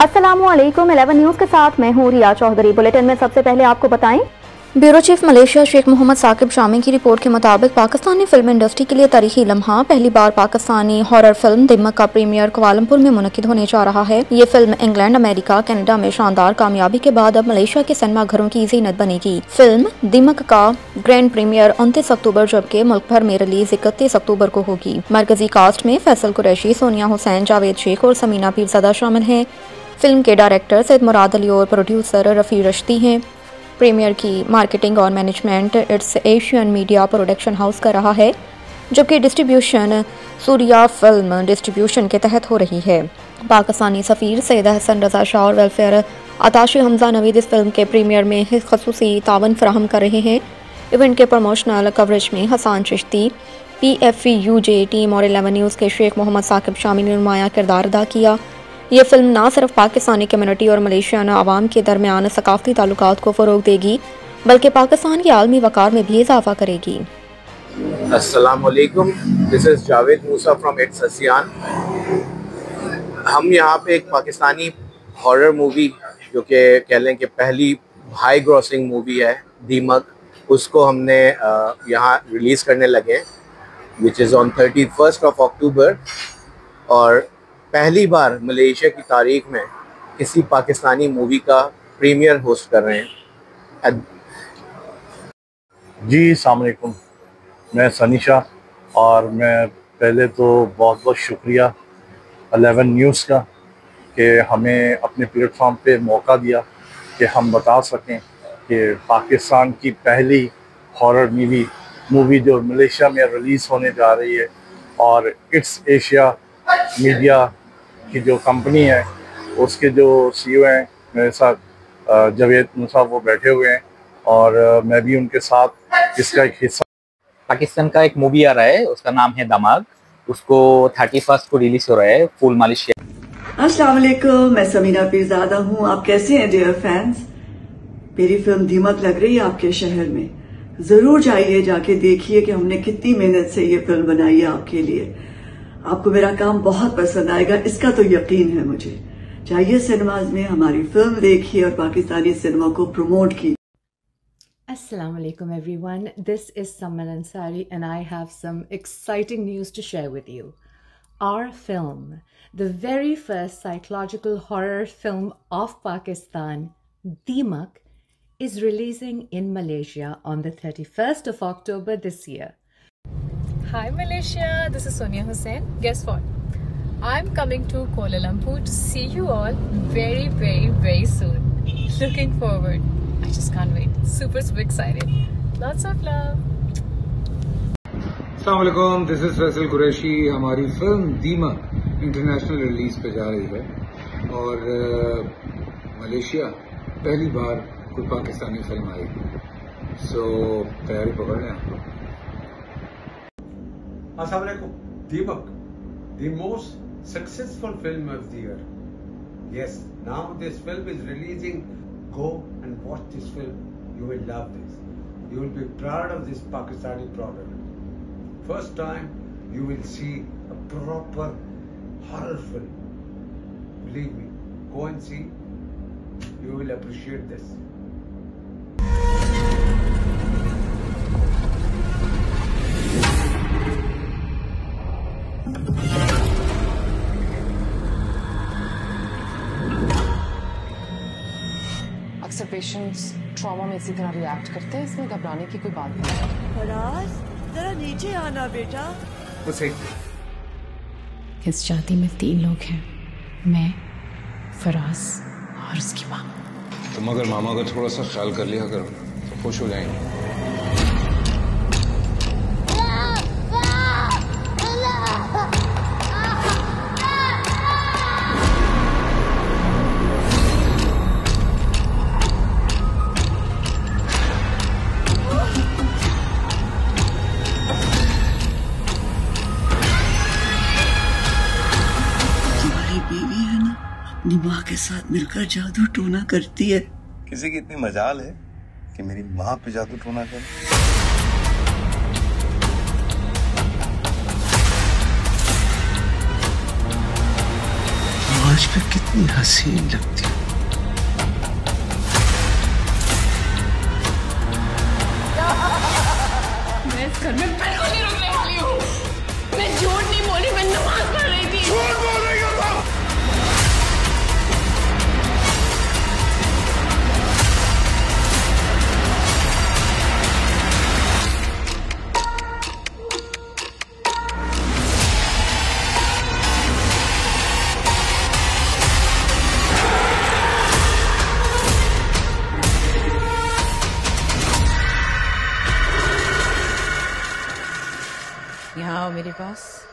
अस्सलामुअलैकुम 11 न्यूज़ के साथ मैं हूँ रिया चौधरी। बुलेटिन में सबसे पहले आपको बताएं, bureau chief Malaysia Sheikh Mohammad Saqib Shami की रिपोर्ट के मुताबिक पाकिस्तानी फिल्म इंडस्ट्री के लिए तारीखी लम्हा, पहली बार पाकिस्तानी हॉरर फिल्म दिमक का प्रीमियर कुआलालंपुर में मुनक्किद होने जा रहा है। ये फिल्म इंग्लैंड, अमेरिका, कनाडा में शानदार कामयाबी के बाद अब मलेशिया के सिनेमा घरों की जीनत बनेगी। फिल्म दिमक का ग्रैंड प्रीमियर 29 अक्टूबर जबकि मुल्क भर में रिलीज 31 अक्टूबर को होगी। मरकजी कास्ट में फैसल कुरैशी, सोनिया हुसैन, जावेद शेख और समीना पीरज़ादा शामिल हैं। फिल्म के डायरेक्टर सैयद मुराद अली और प्रोड्यूसर रफ़ी रश्दी हैं। प्रीमियर की मार्केटिंग और management it's Asian media production house कर रहा है, जबकि डिस्ट्रीब्यूशन सूर्या फिल्म डिस्ट्रीब्यूशन के तहत हो रही है। पाकिस्तानी सफ़ीर सैयद हसन रज़ा शाह और वेलफेयर आताशी हमजा नवीद इस फिल्म के प्रीमियर में ख़ुसूसी तावन फराहम कर रहे हैं। इवेंट के प्रमोशनल कवरेज में हसन चिश्ती, PFUJ टीम और 11 न्यूज़ के शेख मोहम्मद साकिब शामी ने नुमाया किरदार अदा किया। ये फिल्म न सिर्फ पाकिस्तानी कम्युनिटी और मलेशियन आवाम के दरमियान सकाफती ताल्लुकात को फ़रोग देगी, बल्कि पाकिस्तान के आलमी वक़ार में भी इजाफा करेगी। अस्सलामुअलैकुम, this is Javed Musa from its ASEAN. हम यहाँ पे एक पाकिस्तानी हॉरर मूवी जो कि कह लें कि पहली हाई ग्रॉसिंग मूवी है दीमक, उसको हमने यहाँ रिलीज़ करने लगे, विच इज़ ऑन 31 अक्टूबर। और पहली बार मलेशिया की तारीख में किसी पाकिस्तानी मूवी का प्रीमियर होस्ट कर रहे हैं। जी अस्सलाम वालेकुम, मैं सनी शाह और मैं पहले तो बहुत बहुत शुक्रिया 11 न्यूज़ का कि हमें अपने प्लेटफॉर्म पे मौका दिया कि हम बता सकें कि पाकिस्तान की पहली हॉरर मूवी जो मलेशिया में रिलीज़ होने जा रही है। और इट्स एशिया मीडिया की जो कंपनी है उसके जो CEO हैं मेरे साथ जावेद मूसा, वो बैठे हुए हैं और मैं भी उनके साथ इसका एक हिस्सा। पाकिस्तान का एक मूवी आ रहा है, उसका नाम है दमाग, उसको 31 को रिलीज हो रहा है फुल मलेशिया। अस्सलाम वालेकुम, मैं समीना पीरज़ादा हूँ। आप कैसे हैं डियर फैंस? मेरी फिल्म दीमक लग रही है आपके शहर में, जरूर जाइए, जाके देखिए कि हमने कितनी मेहनत से ये फिल्म बनाई है आपके लिए। आपको मेरा काम बहुत पसंद आएगा, इसका तो यकीन है मुझे। जाइए सिनेमाज में, हमारी फिल्म देखिए और पाकिस्तानी सिनेमा को प्रमोट कीजिए। Assalamu alaikum everyone, this is Samman Ansari and I have some exciting news to share with you. Our film, the very first psychological horror film of Pakistan, Deemak, is releasing in Malaysia on the 31st of October this year. Hi Malaysia, this is Sonia Hussain. Guess what? I'm coming to Kuala Lumpur to see you all very, very, very soon. Looking forward. I just can't wait. Super excited. Lots of love. अस्सलाम वालेकुम, this is Faisal Qureshi. हमारी film दीमक international release पे जा रही है और Malaysia पहली बार कोई पाकिस्तानी फिल्म आएगी, सो तैयारी पकड़ लें आप लोग। अस्सलाम वालेकुम, दीमक, the most successful film of the year. Yes, now this film is releasing. Go and watch this film. You will love this. You will be proud of this Pakistani product. First time you will see a proper horror film. Believe me, go and see. You will appreciate this. अक्सर patients trauma में इसी तरह react करते हैं, इसमें घबराने की कोई बात नहीं। फराज, जरा नीचे आना बेटा। उसे इस शादी में 3 लोग हैं, मैं, फराज और उसकी माँ। तुम अगर मामा का थोड़ा सा ख्याल कर लिया करो तो खुश हो जाएंगे। अपनी माँ के साथ मिलकर जादू टोना करती है। किसी की इतनी मजाल है कि मेरी माँ पे जादू टोना करे? समाज पे कितनी हसीन लगती है। मैं इस घर में बिल्कुल नहीं रुकने वाली हूँ। मैं झूठ नहीं बोली, मैं नमाज पढ़ रही थी। झूठ बोल रही हो तुम। यहाँ आओ मेरे पास।